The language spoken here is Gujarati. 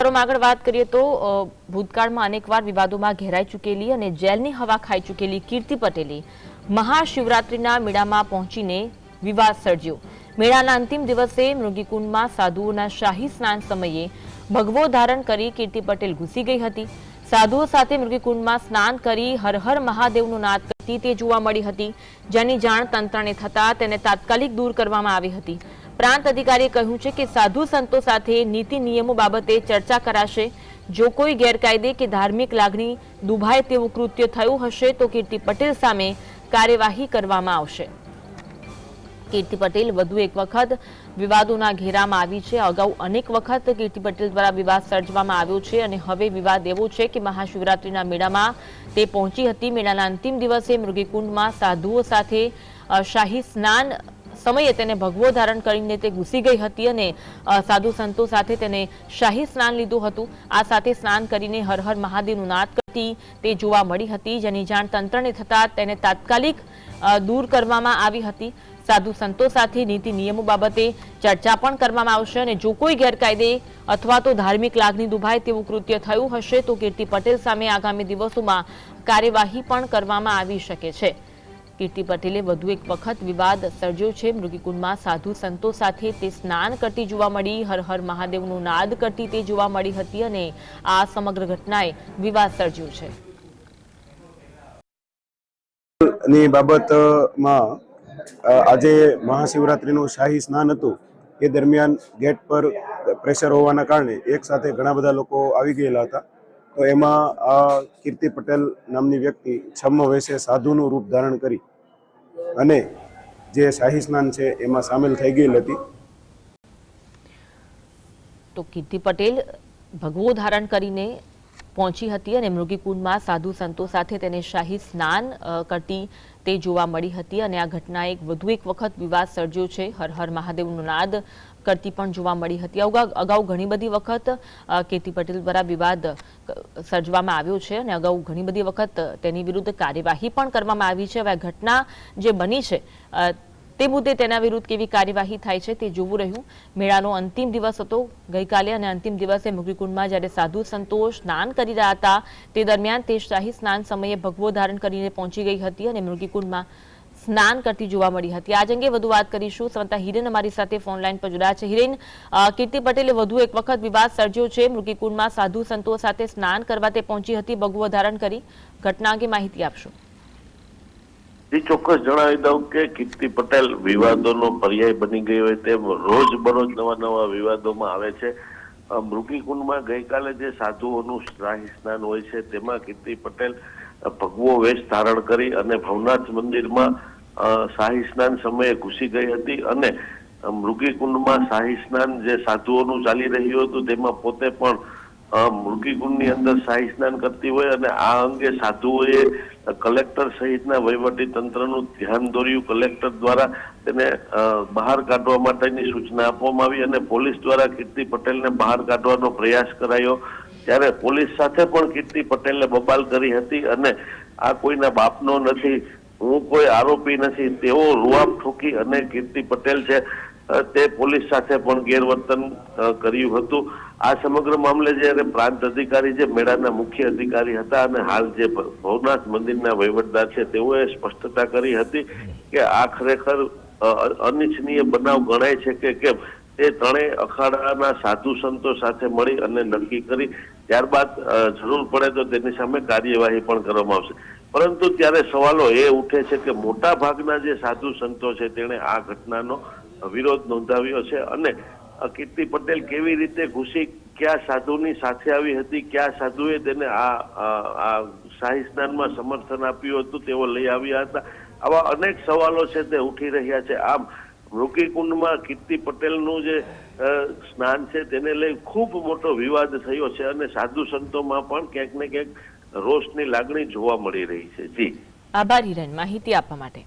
આગળ વાત કરીએ તો ભૂતકાળમાં અનેકવાર વિવાદોમાં ઘેરાઈ ચૂકેલી અને જેલની હવા ખાઈ ચૂકેલી કીર્તિ પટેલે મહાશિવરાત્રીના મેળામાં પહોંચીને વિવાદ સર્જ્યો। મેળાના અંતિમ દિવસે મૃગીકુંડમાં સાધુઓના શાહી સ્નાન સમયે ભગવો ધારણ કરી કીર્તિ પટેલ ઘૂસી ગઈ હતી। સાધુઓ સાથે મૃગીકુંડમાં સ્નાન કરી હર હર મહાદેવનો નાદ કરતી તે જોવા મળી હતી, જેની જાણ તંત્રને થતા તેને તાત્કાલિક દૂર કરવામાં આવી હતી। प्रांत अधिकारी कह્યું છે કે साधु संतो સાથે નીતિ નિયમો બાબતે ચર્ચા કરાશે। જો કોઈ ગેરકાયદે કે ધાર્મિક લાગણી દુભાય તેવું કૃત્ય થયું હશે તો કીર્તિ પટેલ સામે કાર્યવાહી કરવામાં આવશે। કીર્તિ પટેલ વધુ એક વખત વિવાદોના ઘેરામાં આવી છે। અગાઉ અનેક વખત કીર્તિ પટેલ દ્વારા વિવાદ સર્જવામાં આવ્યો છે અને હવે વિવાદ એવો છે કે મહાશિવરાત્રીના મેળામાં તે પહોંચી હતી। મેળાના અંતિમ દિવસે મૃગીકુંડમાં સાધુઓ સાથે શાહી સ્નાન સમયે તેને ભગવો ધારણ કરીને તે ઘૂસી ગઈ હતી અને સાધુ સંતો સાથે તેને શાહી સ્નાન લીધું હતું। આ સાથે સ્નાન કરીને હર હર મહાદેવનો નાદ કરતી તે જોવા મળી હતી, જેની જાણ તંત્રને થતા તેને તાત્કાલિક દૂર કરવામાં આવી હતી। સાધુ સંતો સાથે નીતિ નિયમો બાબતે ચર્ચા પણ કરવામાં આવશે અને જો કોઈ ગેરકાયદે અથવા તો ધાર્મિક લાગણી દુભાય તેવું કૃત્ય થયું હશે તો કીર્તિ પટેલ સામે આગામી દિવસોમાં કાર્યવાહી પણ કરવામાં આવી શકે છે। કીર્તિ પટેલે વધુ એક વખત વિવાદ સર્જ્યો છે। મૃગીકુંડમાં સાધુ સંતો સાથે તે સ્નાન કરતી જોવા મળી, હર હર મહાદેવનો નાદ કરતી તે જોવા મળી હતી અને આ સમગ્ર ઘટનાએ વિવાદ સર્જ્યો છે। ની બાબતમાં આજે મહાશિવરાત્રીનું શાહી સ્નાન હતું એ દરમિયાન ગેટ પર પ્રેશર હોવાના કારણે એક સાથે ઘણા બધા લોકો આવી ગયેલા હતા। તો એમાં કીર્તિ પટેલ નામની વ્યક્તિ છમ્મ વેશે સાધુનું રૂપ ધારણ કરી અને જે શાહી સ્નાન છે એમાં સામેલ થઈ ગયેલી હતી। તો કીર્તિ પટેલ ભગવો ધારણ કરીને પહોંચી હતી અને મૃગીકુંડમાં સાધુ સંતો સાથે તેને શાહી સ્નાન કરતી તે જોવા મળી હતી અને આ ઘટનાએ વધુ એક વખત વિવાદ સર્જ્યો છે। હર હર મહાદેવનો નાદ કરતી પણ જોવા મળી હતી। અગાઉ ઘણી બધી વખત કીર્તિ પટેલ દ્વારા વિવાદ સર્જવામાં આવ્યો છે અને અગાઉ ઘણી બધી વખત તેની વિરુદ્ધ કાર્યવાહી પણ કરવામાં આવી છે। હવે આ ઘટના જે બની છે તે મુદ્દે તેના વિરુદ્ધ કેવી કાર્યવાહી થાય છે તે જોવું રહ્યું। મેળાનો અંતિમ દિવસ હતો ગઈકાલે અને અંતિમ દિવસે મૃગીકુંડમાં જ્યારે સાધુ સંતો સ્નાન કરી રહ્યા હતા તે દરમિયાન તે શાહી સ્નાન સમયે ભગવો ધારણ કરીને પહોંચી ગઈ હતી અને મૃગીકુંડમાં સ્નાન કરતી જોવા મળી હતી। આજ અંગે વધુ વાત કરીશું। સમંતા હિરેન અમારી સાથે ફોન લાઈન પર જોડાયા છે। હિરેન, કીર્તિ પટેલે વધુ એક વખત વિવાદ સર્જ્યો છે। મૃગીકુંડમાં સાધુ સંતો સાથે સ્નાન કરવા તે પહોંચી હતી ભગવો ધારણ કરી, ઘટના અંગે માહિતી આપશો। જી ચોક્કસ જણાવી દઉં કે કીર્તિ પટેલ વિવાદોનો પર્યાય બની ગઈ હોય તેમ રોજબરોજ નવા વિવાદોમાં આવે છે। મૃગીકુંડમાં ગઈકાલે જે સાધુઓનું શાહી સ્નાન હોય છે તેમાં કીર્તિ પટેલ ભગવો વેશ ધારણ કરી અને ભવનાથ મંદિરમાં શાહી સ્નાન સમયે ઘૂસી ગઈ હતી અને મૃગીકુંડમાં શાહી સ્નાન જે સાધુઓનું ચાલી રહ્યું હતું તેમાં પોતે પણ મૃગીકુંડની અંદર શાહી સ્નાન કરતી હોય અને આ અંગે સાધુઓએ કલેક્ટર સહિતના વહીવટી તંત્રનું ધ્યાન દોર્યું। કલેક્ટર દ્વારા તેને બહાર કાઢવા માટેની સૂચના આપવામાં આવી અને પોલીસ દ્વારા કીર્તિ પટેલને બહાર કાઢવાનો પ્રયાસ કરાયો। ત્યારે પોલીસ સાથે પણ કીર્તિ પટેલે બબાલ કરી હતી અને આ કોઈના બાપનો નથી, હું કોઈ આરોપી નથી તેવો રૂઆબ ઠોકી અને કીર્તિ પટેલ છે તે પોલીસ સાથે પણ ગેરવર્તન કર્યું હતું। આ સમગ્ર મામલે જ્યારે પ્રાંત અધિકારી જે મેળાના મુખ્ય અધિકારી હતા અને હાલ જે ભવનાથ મંદિરના વહીવટદાર છે તેઓએ સ્પષ્ટતા કરી હતી કે આ ખરેખર અનિચ્છનીય બનાવ ગણાય છે કે કેમ તે ત્રણેય અખાડાના સાધુ સંતો સાથે મળી અને નક્કી કરી ત્યારબાદ જરૂર પડે તો તેની સામે કાર્યવાહી પણ કરવામાં આવશે। પરંતુ ત્યારે સવાલો એ ઉઠે છે કે મોટા ભાગના જે સાધુ સંતો છે તેણે આ ઘટનાનો વિરોધ નોંધાવ્યો છે અને કીર્તિ પટેલ કેવી રીતે ઘૂસી, કયા સાધુની સાથે આવી હતી, કયા સાધુએ તેને આ શાહી સ્નાનમાં સમર્થન આપ્યું હતું તેઓ લઈ આવ્યા હતા, આવા અનેક સવાલો છે તે ઉઠી રહ્યા છે। આમ મૃગીકુંડમાં કીર્તિ પટેલનું જે સ્નાન છે તેને લઈ ખૂબ મોટો વિવાદ થયો છે અને સાધુ સંતોમાં પણ ક્યાંક ને ક્યાંક રોષની લાગણી જોવા મળી રહી છે। જી આભાર હિરેન, માહિતી આપવા માટે।